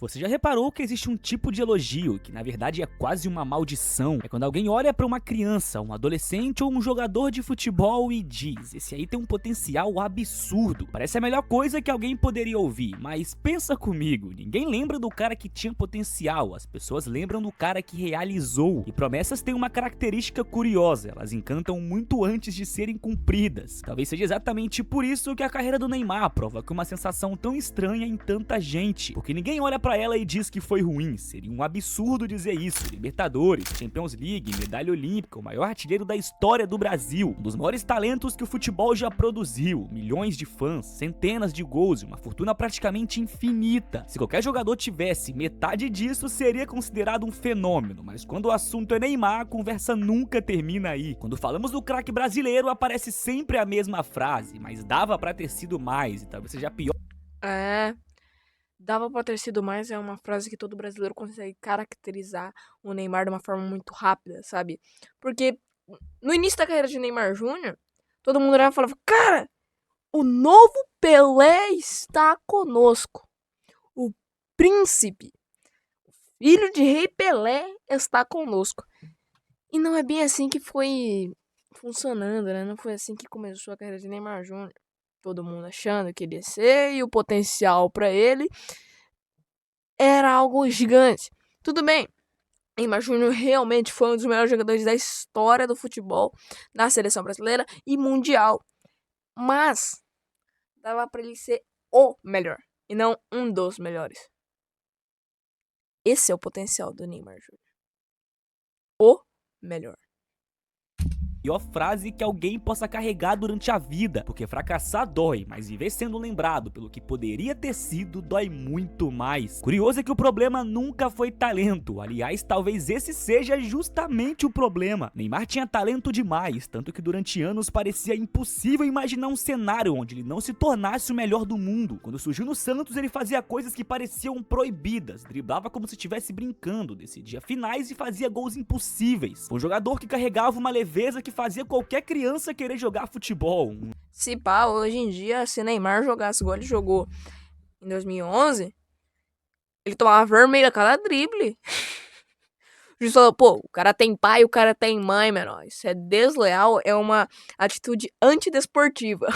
Você já reparou que existe um tipo de elogio que na verdade é quase uma maldição? É quando alguém olha pra uma criança, um adolescente ou um jogador de futebol e diz: esse aí tem um potencial absurdo. Parece a melhor coisa que alguém poderia ouvir, mas pensa comigo, ninguém lembra do cara que tinha potencial, as pessoas lembram do cara que realizou. E promessas têm uma característica curiosa, elas encantam muito antes de serem cumpridas. Talvez seja exatamente por isso que a carreira do Neymar provoca uma sensação tão estranha em tanta gente, porque ninguém olha pra ela e diz que foi ruim, seria um absurdo dizer isso. Libertadores, Champions League, medalha olímpica, o maior artilheiro da história do Brasil, um dos maiores talentos que o futebol já produziu, milhões de fãs, centenas de gols e uma fortuna praticamente infinita. Se qualquer jogador tivesse metade disso, seria considerado um fenômeno, mas quando o assunto é Neymar, a conversa nunca termina aí. Quando falamos do craque brasileiro, aparece sempre a mesma frase, mas dava pra ter sido mais, e talvez seja pior. É, dava pra ter sido mais é uma frase que todo brasileiro consegue caracterizar o Neymar de uma forma muito rápida, sabe? Porque no início da carreira de Neymar Júnior, todo mundo olhava e falava: Cara, o novo Pelé está conosco. O príncipe, filho de Rei Pelé, está conosco. E não é bem assim que foi funcionando, né? Não foi assim que começou a carreira de Neymar Júnior. Todo mundo achando que ele ia ser e o potencial pra ele era algo gigante. Tudo bem, Neymar Júnior realmente foi um dos melhores jogadores da história do futebol, na seleção brasileira e mundial. Mas dava pra ele ser o melhor e não um dos melhores. Esse é o potencial do Neymar Júnior. O melhor. Pior frase que alguém possa carregar durante a vida, porque fracassar dói, mas viver sendo lembrado pelo que poderia ter sido dói muito mais. Curioso é que o problema nunca foi talento, aliás, talvez esse seja justamente o problema. Neymar tinha talento demais, tanto que durante anos parecia impossível imaginar um cenário onde ele não se tornasse o melhor do mundo. Quando surgiu no Santos, ele fazia coisas que pareciam proibidas, driblava como se estivesse brincando, decidia finais e fazia gols impossíveis. Um jogador que carregava uma leveza que fazia qualquer criança querer jogar futebol. Se pá, hoje em dia, se Neymar jogasse igual ele jogou em 2011, ele tomava vermelho a cada drible. O juiz falou: pô, o cara tem pai, o cara tem mãe, menor. Isso é desleal, é uma atitude antidesportiva.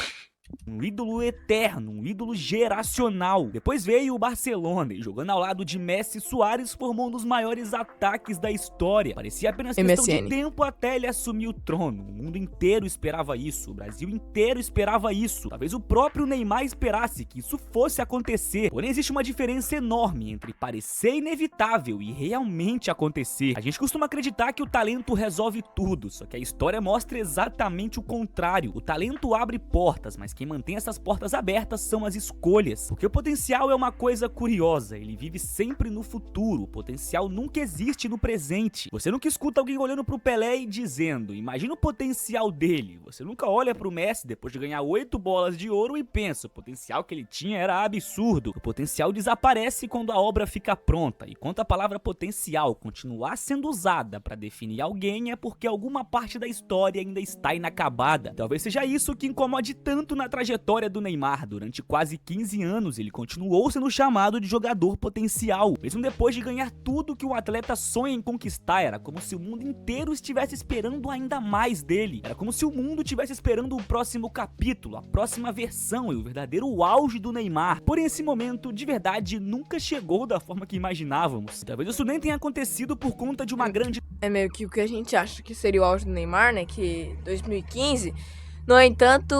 Um ídolo eterno, um ídolo geracional. Depois veio o Barcelona e jogando ao lado de Messi, Suárez formou um dos maiores ataques da história. Parecia apenas questão de MSN. tempo até ele assumir o trono. O mundo inteiro esperava isso, o Brasil inteiro esperava isso. Talvez o próprio Neymar esperasse que isso fosse acontecer. Porém existe uma diferença enorme entre parecer inevitável e realmente acontecer. A gente costuma acreditar que o talento resolve tudo, só que a história mostra exatamente o contrário. O talento abre portas, mas quem mantém essas portas abertas são as escolhas. Porque o potencial é uma coisa curiosa, ele vive sempre no futuro, o potencial nunca existe no presente. Você nunca escuta alguém olhando pro Pelé e dizendo: imagina o potencial dele. Você nunca olha pro Messi depois de ganhar 8 bolas de ouro e pensa: o potencial que ele tinha era absurdo. O potencial desaparece quando a obra fica pronta, e quando a palavra potencial continuar sendo usada para definir alguém é porque alguma parte da história ainda está inacabada. Talvez seja isso que incomode tanto na trajetória do Neymar. Durante quase 15 anos ele continuou sendo chamado de jogador potencial, mesmo depois de ganhar tudo que um atleta sonha em conquistar. Era como se o mundo inteiro estivesse esperando ainda mais dele, era como se o mundo estivesse esperando o próximo capítulo, a próxima versão e o verdadeiro auge do Neymar. Porém esse momento de verdade nunca chegou da forma que imaginávamos. Talvez isso nem tenha acontecido por conta de uma grande... É meio que o que a gente acha que seria o auge do Neymar, né? Que 2015. No entanto,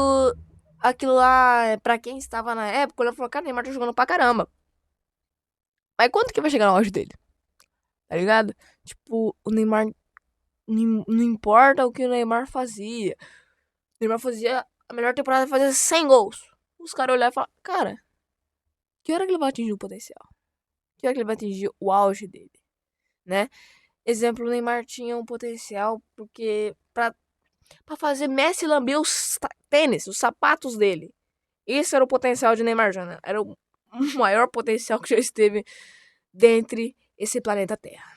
aquilo lá, pra quem estava na época, ele falou: cara, o Neymar tá jogando pra caramba. Mas quando que vai chegar no auge dele? Tá ligado? Tipo, o Neymar. Não importa o que o Neymar fazia. O Neymar fazia. A melhor temporada fazia 100 gols. Os caras olharam e falaram: cara, que hora que ele vai atingir o potencial? Que hora que ele vai atingir o auge dele? Né? Exemplo, o Neymar tinha um potencial porque pra fazer Messi lamber os tênis, os sapatos dele. Esse era o potencial de Neymar Júnior. Era o maior potencial que já esteve dentre esse planeta Terra.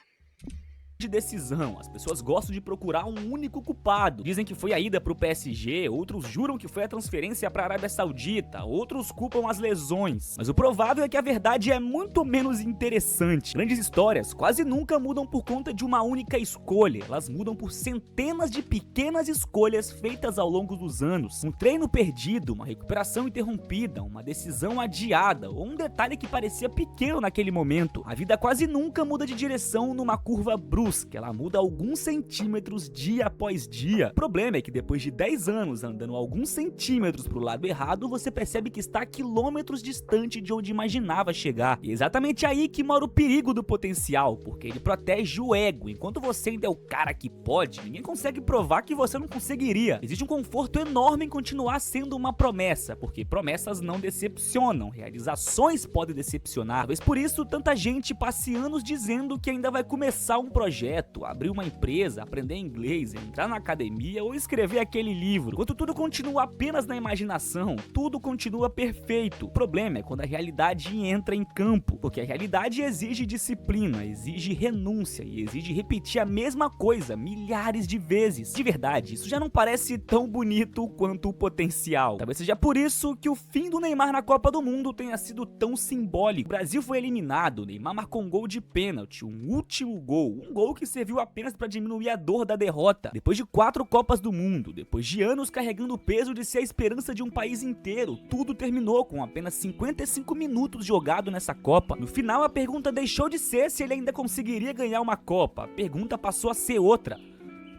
de decisão. As pessoas gostam de procurar um único culpado. Dizem que foi a ida pro PSG, outros juram que foi a transferência pra Arábia Saudita, outros culpam as lesões. Mas o provável é que a verdade é muito menos interessante. Grandes histórias quase nunca mudam por conta de uma única escolha. Elas mudam por centenas de pequenas escolhas feitas ao longo dos anos. Um treino perdido, uma recuperação interrompida, uma decisão adiada ou um detalhe que parecia pequeno naquele momento. A vida quase nunca muda de direção numa curva brusca. Ela muda alguns centímetros dia após dia. O problema é que depois de 10 anos andando alguns centímetros pro lado errado, você percebe que está a quilômetros distante de onde imaginava chegar. E é exatamente aí que mora o perigo do potencial, porque ele protege o ego. Enquanto você ainda é o cara que pode, ninguém consegue provar que você não conseguiria. Existe um conforto enorme em continuar sendo uma promessa, porque promessas não decepcionam, realizações podem decepcionar. Talvez por isso tanta gente passe anos dizendo que ainda vai começar um projeto, abrir uma empresa, aprender inglês, entrar na academia ou escrever aquele livro. Enquanto tudo continua apenas na imaginação, tudo continua perfeito. O problema é quando a realidade entra em campo, porque a realidade exige disciplina, exige renúncia e exige repetir a mesma coisa milhares de vezes. De verdade, isso já não parece tão bonito quanto o potencial. Talvez seja por isso que o fim do Neymar na Copa do Mundo tenha sido tão simbólico. O Brasil foi eliminado, o Neymar marcou um gol de pênalti, um último gol, um gol que serviu apenas para diminuir a dor da derrota. Depois de 4 Copas do Mundo, depois de anos carregando o peso de ser a esperança de um país inteiro, tudo terminou com apenas 55 minutos jogado nessa Copa. No final, a pergunta deixou de ser se ele ainda conseguiria ganhar uma Copa. A pergunta passou a ser outra: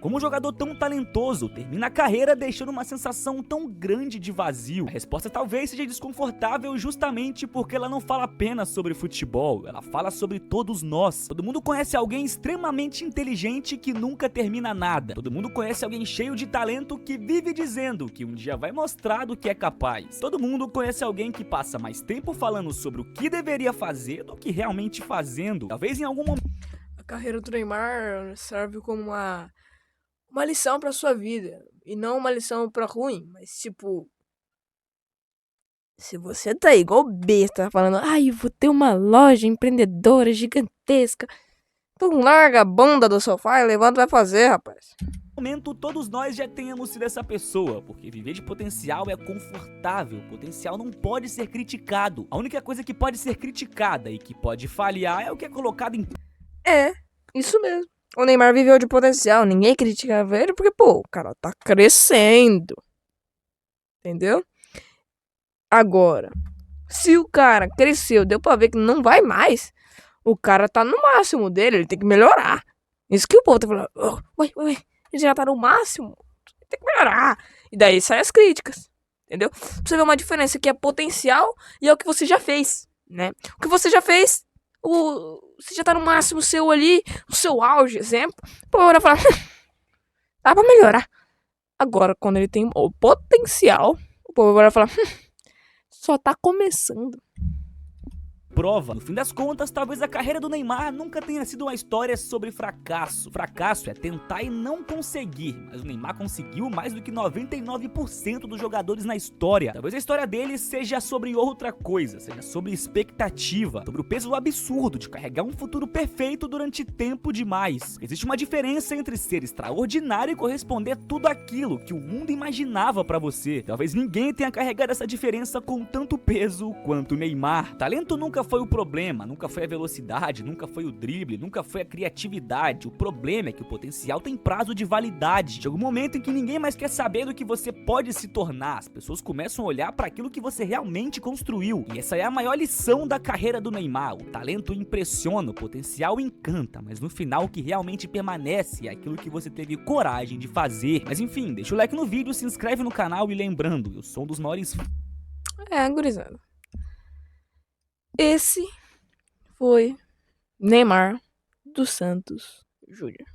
como um jogador tão talentoso termina a carreira deixando uma sensação tão grande de vazio? A resposta talvez seja desconfortável justamente porque ela não fala apenas sobre futebol, ela fala sobre todos nós. Todo mundo conhece alguém extremamente inteligente que nunca termina nada. Todo mundo conhece alguém cheio de talento que vive dizendo que um dia vai mostrar do que é capaz. Todo mundo conhece alguém que passa mais tempo falando sobre o que deveria fazer do que realmente fazendo. Talvez em algum momento A carreira do Neymar serve como uma lição pra sua vida. E não uma lição pra ruim, mas tipo, se você tá igual besta, falando, ai, eu vou ter uma loja empreendedora gigantesca, então larga a bunda do sofá e levanta e vai fazer, rapaz. todos nós já tenhamos sido essa pessoa, porque viver de potencial é confortável, potencial não pode ser criticado. A única coisa que pode ser criticada e que pode falhar é o que é colocado em... É, isso mesmo. O Neymar viveu de potencial, ninguém criticava ele porque, pô, o cara tá crescendo. Entendeu? Agora, se o cara cresceu, deu pra ver que não vai mais, o cara tá no máximo dele, ele tem que melhorar. Isso que o povo tá falando, ué, ele já tá no máximo, tem que melhorar. E daí saem as críticas, entendeu? Pra você ver uma diferença que é potencial e é o que você já fez, né? O que você já fez, você já tá no máximo seu ali, no seu auge, exemplo. O povo vai falar, dá pra melhorar. Agora, quando ele tem o potencial, o povo vai falar, só tá começando. prova. No fim das contas, talvez a carreira do Neymar nunca tenha sido uma história sobre fracasso. Fracasso é tentar e não conseguir, mas o Neymar conseguiu mais do que 99% dos jogadores na história. Talvez a história dele seja sobre outra coisa, seja sobre expectativa, sobre o peso absurdo de carregar um futuro perfeito durante tempo demais. Existe uma diferença entre ser extraordinário e corresponder a tudo aquilo que o mundo imaginava pra você. Talvez ninguém tenha carregado essa diferença com tanto peso quanto o Neymar. Talento nunca foi o problema, nunca foi a velocidade, nunca foi o drible, nunca foi a criatividade. O problema é que o potencial tem prazo de validade. Chega um momento em que ninguém mais quer saber do que você pode se tornar. As pessoas começam a olhar para aquilo que você realmente construiu. E essa é a maior lição da carreira do Neymar. O talento impressiona, o potencial encanta, mas no final o que realmente permanece é aquilo que você teve coragem de fazer. Mas enfim, deixa o like no vídeo, se inscreve no canal e lembrando, eu sou um dos maiores... Gurizada. Esse foi Neymar dos Santos Júnior.